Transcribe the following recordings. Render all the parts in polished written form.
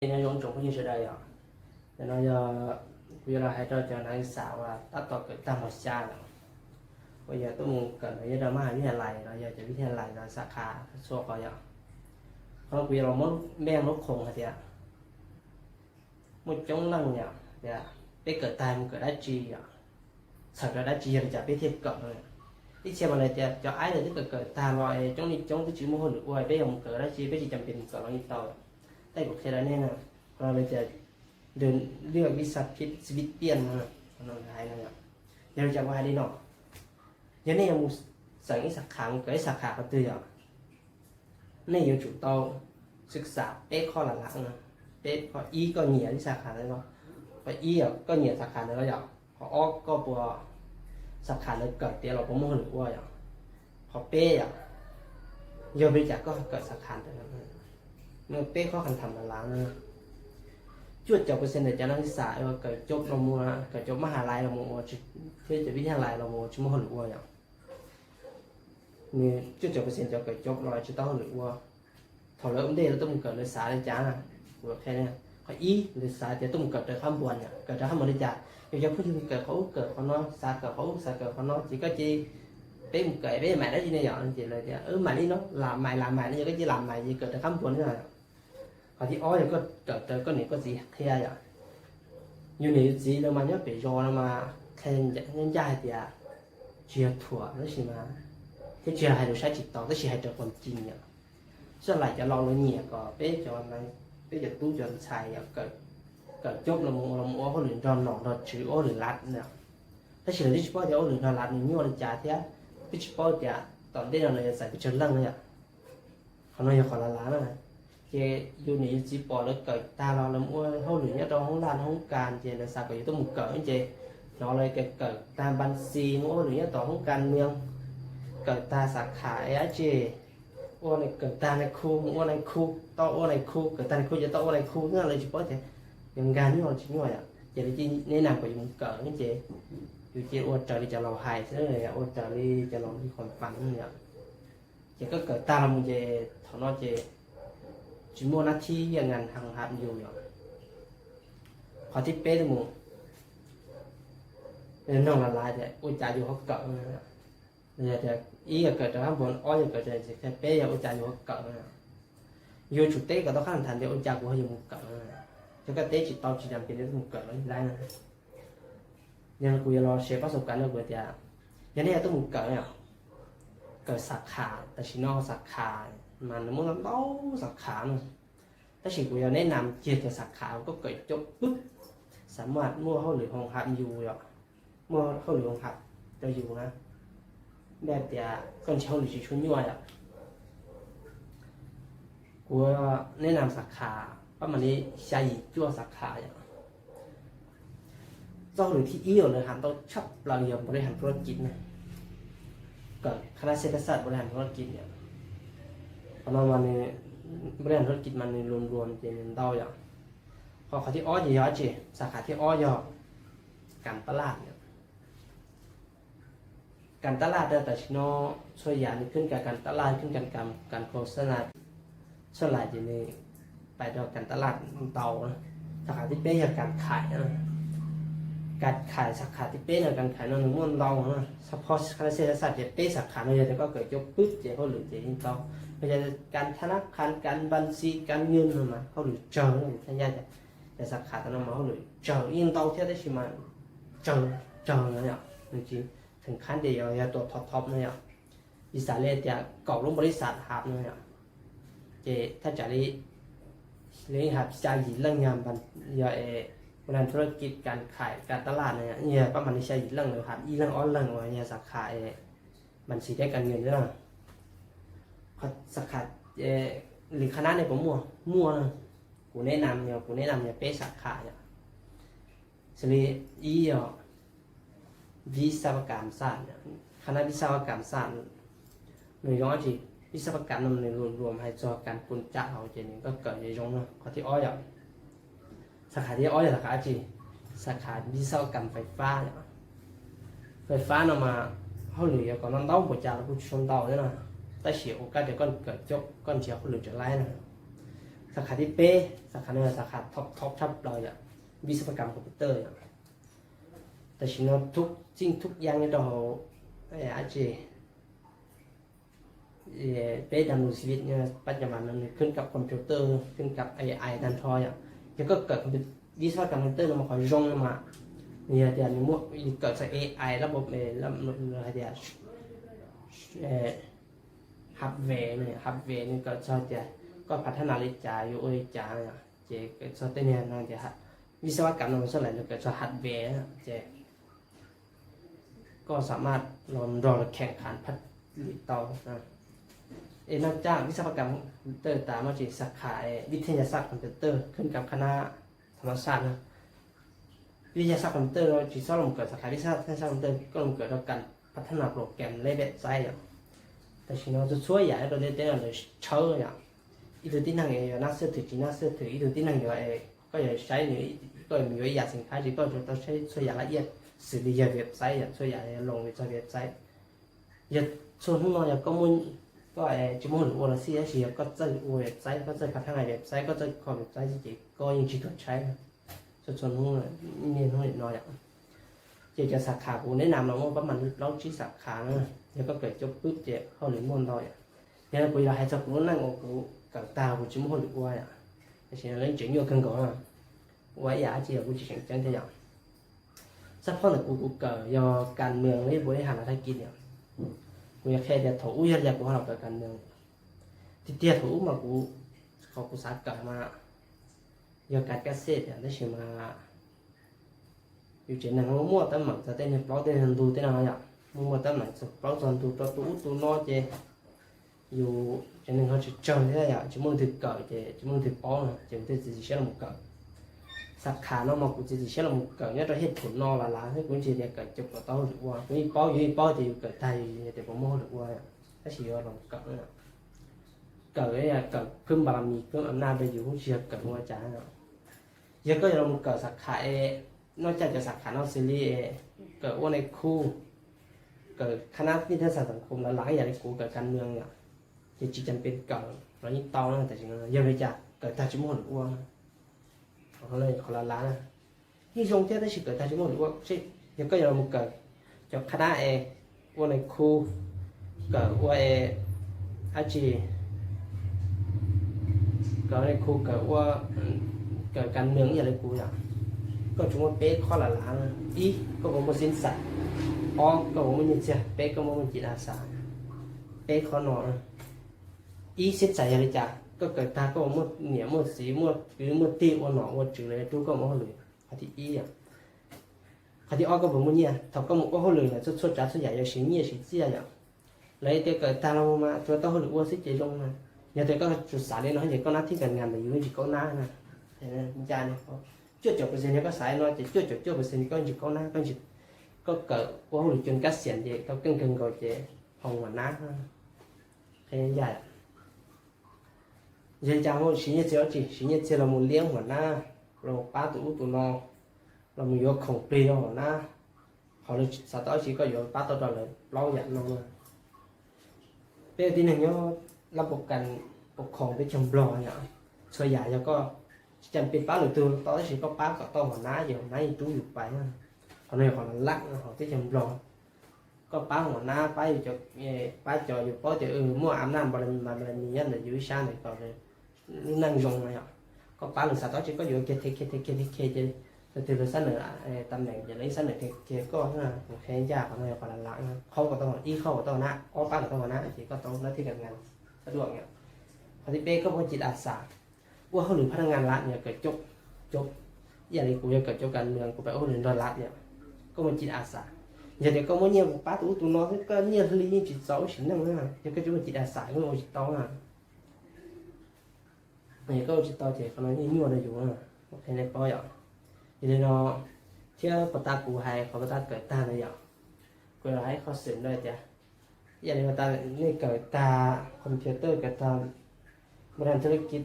那种总会是这样，然后要为了还找叫那啥哇，他到个当好下了，我也都muốn cần bây giờ mà viết lại rồi giờ chỉ viết lại là sạc hà số coi vậy, còn bây giờ muốn men lúc khùng hả vậy, một chống lăng nhở, vậy, biết cỡ tài một cỡ đá chi vậy, sợ ra đá chi rồi chả biết thiết cỡ rồi, đi xem mà này cho ai là tức cỡ tài loại chống đi chống cái chữ mô được quay biết ông cỡ đá chi biết chỉ chậm tiền cỡ nó như tàu, đây cũng thế là nên là, còn bây giờ đườngเลือกวิสัชชีวิตเปลี่ยนนะน้องชายนะเดี๋ยวจะว่าดีเนาะgiờ này một sản sạc kháng cái sạc kháng từ giờ này yêu chủ tàuศึกษาเป๊ะข้อหลักๆนะเป๊ะข้ออีก็เหนียที่สาขาเลยเนาะพออีก็เหนียสาขาเลยก็อย่างพอออกก็ปัวสาขาเลยเกิดเดี๋ยวเราก็มุ่งหรือว่าอย่างพอเป๊ะอย่างโยบริจาคก็เกิดสาขาเลยนะเมื่อเป๊ะข้อคันทำละล้างนะchuột chọc cái sen để cho nó xả và cái chốt là mua cái chốt mah lai là mua thế chỉ biết lai là mua chứ mua hữu vậy như chuột chọc cái sen cho cái chốt rồi chứ tao hữu thầu lỡ vấn đề là tôi muốn cởiเลยxả lên chán à của thế này phải ýเลยxả thì tôi muốn cởi được không buồn nhỉ cởi ra không muốn đi chả bây giờ cứ cởiเขาnó xả cởiเขาnó chỉ có chi bé một cởi bé mẹ đó chỉ này dọn chỉ là mày đi nó làm mày nó giờ cái chỉ làm mày gì cởi được không buồn nữaที่อ้อยก็เจอก็นี่ก็สีแค่อย่างอยู่นี่สีเรามาเนี่ยไปรอเรามาแค่ยังย้ายเดียเจียถั่วแล้วใช่ไหมที่เจียให้เราใช้จิตต่อก็ใช้ให้เจอความจริงเนี่ยส่วนหลายจะลองเลยเนี่ยก็เป๊ะจนมันเป๊ะจะตู้จนใช้เกิดจบเราโอ้เขาหรือรอนหนองรอนชื่อโอ้หรือรัดเนี่ยถ้าเฉลยที่เฉพาะจะโอ้หรือรอนรัดนี่ยั่วเลยจ่าเท่าที่เฉพาะจะตอนที่เราเลยใส่ไปเชิญลังเนี่ยเขาเนี่ยขอละล้านนะchị dù ní chỉ bỏ được cởi ta lo làm mua hậu lửa nhất trong không lan không can chị là sao cởi tôi một cởi chị nó lại cái cởi ta ban xì mua lửa nhất trong không can miếng cởi ta sạc khải á chị ô này cởi ta này khu to ô này khu cởi ta này khu cho to ô này khu nữa là chỉ có thể dùng gan như là chỉ như vậy chị là chị nên làm phải dùng cởi như chị dù chị ô trời đi cho lò hài thế này ô trời đi cho lò đi còn phẳng như vậy chị có cởi ta làm gì thằng nó chị chỉ mua nó thiอย่างนั้นทางหัดอยู่อย่างพอที่เป๊ะเลยมึงเนี่ยน้องละลายแต่อุจจาอยู่เขาเกิดนะเนี่ยแต่อีก็เกิดจากข้างบนอ้อยก็เกิดจากแค่เป๊ะอย่างอุจจาอยู่เขาเกิดนะอยู่จุดเต้ก็ต้องข้ามทันเดี๋ยวอุจจากูเขาอยู่มึงเกิดนะแล้วก็เต้จิตตอจิตจำเป็นที่มึงเกิดแล้วได้นะยังกูจะรอเชฟประสบการณ์เรื่องกูจะยังเนี่ยต้องมึงเกิดเนี่ยเกิดสักขาแต่ชิโน่สักขาmà nó muốn làm đâu sạc khả mà ta chỉ của nên làm chia cho sạc khả có cởi chốt bức sản vật mua hậu lửa hồng hạt dù rồi mua hậu lửa hồng hạt cho dù ha đẹp thì con hậu lửa chỉ xuống nhoi ạ của nên làm sạc khả bắt mà đi xay chua sạc khả vậy do lửa thì yếu rồi hàm tao chấp là nhiều bữa đây hàm pro chín này cởi khả năng sẽ sát bữa đây hàm pro chín nàyเพราะมันบริหารธุรกิจมันรวมๆเป็นเต้าอย่างพอเขาที่อ้อยเยอะจีสาขาที่อ้อยเยอะการตลาดเนี่ยการตลาดแต่ชิโน่ช่วยยาขึ้นกับการตลาดขึ้นกับการโฆษณาส่วนหลายจีนี่ไป到การตลาดเต้าสาขาที่เป็นการขายการขายสาขาที่เป็นการขายนั่นม้วนเต้าเฉพาะคณะเศรษฐศาสตร์จะเป็นสาขาเนี่ยจะก็เกิดยกปึ๊บเจ้าเขาหรือเจ้าเต้าbây giờการธนาคารการบัญชีการเงินมาเขาหรือเจอท่านญาติแต่สาขาตอนนั้นมาเขาหรือเจอยิ่งโตเท่าได้ใช่ไหมเจอเนี่ยจริงถึงขั้นเดียวอย่าตัวท็อปเนี่ยอิสราเอลจะก่อร่วมบริษัทหาบเนี่ยเจถ้าจะได้เรื่องหาบใจหยิบเรื่องงานบัญญัติบริหารธุรกิจการขายการตลาดเนี่ยประมาณนี้ใช่เรื่องเลยหาบอีเรื่องออนไลน์เนี่ยสาขาบัญชีได้การเงินด้วยสาขาหรือคณะเนี่ยผมมั่วนะกูแนะนำเนี่ยเป๊ะสาขาเนี่ยสลีอีวิศวกรรมศาสตร์เนี่ยคณะวิศวกรรมศาสตร์หน่วยย่อจีวิศวกรรมมันรวมให้จอการปุ่นจ่าเอาเจนี่ก็เกิดในย่องเนาะข้อที่อ้อยสาขาที่อ้อยสาขาจีสาขาวิศวกรรมไฟฟ้าเนี่ยไฟฟ้าเนาะมาเขาเหลือก่อนนั่งเต้าหัวจ่าแล้วกูชนเต้าเนี่ยนะแต่เสียโอกาสเดี๋ยวก้อนเกิดจบก้อนเสียคนหลุดจะไล่นะ สาขาที่เป๊ะสาขาเนี่ยสาขาท็อปทับเราอย่างวิศวกรรมคอมพิวเตอร์อย่างแต่ชิโนทุกสิ่งทุกอย่างเราอาจจะเป๊ะดำเนินชีวิตเนี่ยปัจจุบันมันขึ้นกับคอมพิวเตอร์ขึ้นกับ AI ดันทออย่างแล้วก็เกิดวิศวกรรมคอมพิวเตอร์มันคอยย่องมาเนี่ยเดี๋ยวนี้มั่วเกิดจาก AI ระบบระบบอะไรเดี๋ยวฮับแวร์เนี่ยฮับแวร์นี่ก็ชอบจะก็พัฒนาลิจาอยู่โอ้ยจาเนี่ยเจ๊ก็ชอบเต้นเนี่ยนั่นจะวิศวกรรมมันส่วนใหญ่ก็ชอบฮับแวร์เจ๊ก็สามารถรอแข่งขันผลิตต่อนะนอกจากวิศวกรรมคอมพิวเตอร์ตามมาจากสาขาวิทยาศาสตร์คอมพิวเตอร์ขึ้นกับคณะธรรมศาสตร์นะวิทยาศาสตร์คอมพิวเตอร์เราจีซ่าลงเกิดสาขาวิทยาศาสตร์คอมพิวเตอร์ก็ลงเกิดจากการพัฒนาโปรแกรมและเว็บไซต์แต่ชิโนจะช่วยอย่างเราได้แต่เราเชื่ออย่างอีตัวที่นั่งอย่างน่าเชื่อถือจีน่าเชื่อถืออีตัวที่นั่งอย่างก็อย่าใช้หรือก็มีวิทยาสินค้าจีก็จะต้องใช้ช่วยอย่างละเอียดสื่อวิทยาเว็บไซต์อย่างช่วยอย่างลงเว็บไซต์อย่าส่วนที่เราอย่างก็มุ่งก็จะมุ่งหรือว่าสิ่งที่ก็จะเว็บไซต์ก็จะพัฒนาเว็บไซต์ก็จะขอเว็บไซต์จีก็ยังจีต้องใช้ส่วนนู้นนี่น้อยน้อยจะสาขากูแนะนำเราว่าประมาณเราชี้สาขานะแล้วก็เกิดจบปุ๊บเจ๊เข้าหรือมนต่อยเนี่ยกูอยากให้เจ้ากูนั่งกูกับตากูจิ้มหัวหรือว่าแต่ฉันเล่นจุดอยู่กันก่อนว่าอยากเจ๊กูจะแข่งจังที่อย่างสักพักหนึ่งกูเกิดยอการเมืองนี่บริหารอะไรกินเนี่ยกูอยากแค่เดี๋ยวถูอยากกูให้เราเกิดการเมืองที่เตี้ยถูมากูสาเกิดมาอยากการเกษตรอย่างได้ชิมาอยู่เจนังมั่วตั้มหมักจะเต้นปล้อเต้นดูเต้นอะไรอย่างมั่วตั้มหมักจะปล้อจนดูตัวน้อยเจอยู่เจนังเขาจะเจอได้อย่างจะมึงถึงเกิดเจจะมึงถึงป้อนะจะมึงถึงจะเชื่อมึงเกิดสักขาน้องมากูจะเชื่อมึงเกิดเนี่ยเราเห็นผลนอละให้กูจะเรียกเกิดจบกับต้อหรือว่ากูป้ออยู่ป้อจะอยู่เกิดไทยแต่ผมมั่วหรือว่าถ้าเชื่อเราเกิดเนี่ยเกิดเนี่ยเกิดเพิ่มบารมีเพิ่มอำนาจไปอยู่ผู้เชื่อเกิดมั่วจ้าเนาะยังก็เราเกิดสักขานอกจากจะสาขานอกซีรีส์เกิดว่าในคู่เกิดคณะนิเทศศาสตร์สังคมแล้วหลายอย่างในกูเกิดการเมืองเนี่ยจะจีจำเป็นเกิดเรายิ่งโตนะแต่จริงๆยังไม่จะเกิดตาจิ้มหัวหรือว่าเขาเลยคนละล้านที่ทรงเจ้าได้สิเกิดตาจิ้มหัวหรือว่าใช่ยังก็เราเกิดจากคณะว่าในคู่เกิดว่าอาชีเกิดในคู่เกิดว่าเกิดการเมืองอย่างไรกูอย่างก็chúng nó bé khó là lạ ý có một xin sạch o có một mình chưa bé có một mình chỉ là sạch bé khó nọ ý xin sạch là chả có cái ta có một nhẹ một xí một cứ một tiêu một nọ một chữ này chú có một lời thì ý à thì o có một nhẹ thằng có một cái lời là cho trả số giải cho xí nhẹ xí chia vậy lấy tiêu cái ta đâu mà cho tao lời xí chế trong này nhà tôi có chủ xã lên nói gì có nát thì gần ngàn mà dưới chỉ có ná nè thế nên cha này chưa chụp cái gì có sai nó chỉ chưa chụp cái gì có chỉ có ná có chỉ có cỡ có hồi chân cắt xiên gì có cân gọi chị hồng mà ná thế nên dài giờ chàng ngồi xí nhật xí nhật là một liếng mà ná rồi ba tụ nó là một vô khổng bì mà ná họ là sao đó chỉ có vô ba tụ rồi lâu dặn nó bây giờ tin này nhớ là một cảnh một khổng với chồng bò nhở xoay dài cho có chẳng biết báo được tôi tối chỉ có báo có to mà ná giờ ná chú dục bài còn này còn lắc họ cái chồng bò có báo mà ná báo cho báo cho dục có thì mua ám nam mà nhân là dưới sang này còn năng dùng này có báo được sao đó chỉ có vụ kia từ từ sáng nữa tầm này giờ lấy sáng nữa kia có một khen ra còn này còn là lắc không có to y không có to ná có báo được to mà ná chỉ có to nó thì gần ngàn nó được nhỉ thì bé có một chỉ đạt xảว่าเขาหรือพนักงานรัฐเนี่ยเกิดจบอย่างนี้กูจะเกิดจบการเมืองกูไปโอ้หรือโดนรัฐเนี่ยก็มันจิตอาสาอย่างเดียวก็มันเนี่ยป้าตัวน้อยก็เนี่ยทะเลนี่จิตเสาฉินนั่งนะยังก็จะมันจิตอาสาก็มันจิตโตอ่ะเนี่ยก็จิตโตเจ๋เขาเนี่ยยั่วได้อยู่อ่ะโอเคในปอยอ่ะอย่างเดียวเที่ยวปตากูให้เขาปตาเกิดตาเลยอ่ะกูร้ายเขาเสียด้วยจ้ะอย่างนี้ปตานี่เกิดตาคอมพิวเตอร์เกิดตาบริหารธุรกิจ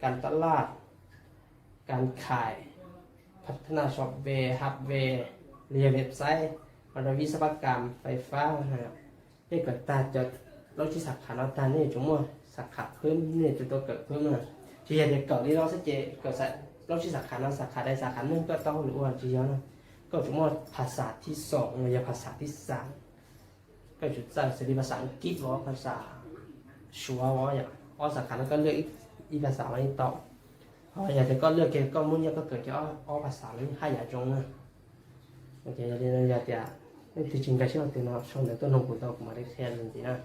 การตลาดการขายพัฒนาซอฟต์แวร์ฮาร์ดแวร์เรียนเว็บไซต์วิศวกรรมไฟฟ้านี่เกิดตาจะเราที่สาขาเราตานี่จุ่มว่าสาขาเพิ่มนี่จะตัวเกิดเพิ่มนะ chỉ là để cỡ đi nó sẽ chế cỡ sẽ nó chỉ sạc khả năng sạc khả đây sạc khả năngก็ต้องหรือว่าchỉ nhớ nóก็ถือว่าภาษาที่สองหรือภาษาที่สามก็จุดใจจะเป็นภาษาอังกฤษหรือภาษาชัวร์ว่าอย่างอ้อสาขาแล้วก็เลือกอีภาษาอะไรต่อเพราะอย่างแต่ก็เลือกเกมก็มุ่งเนี่ยก็เกิดจากอ้อภาษาแล้วให้อย่าจงนะโอเคอย่าเรียนอย่าแต่ที่จริงก็เชื่อตัวเราช่วงเด็กต้นนมปุ๋ยตัวผมมาได้แค่จริงๆนะ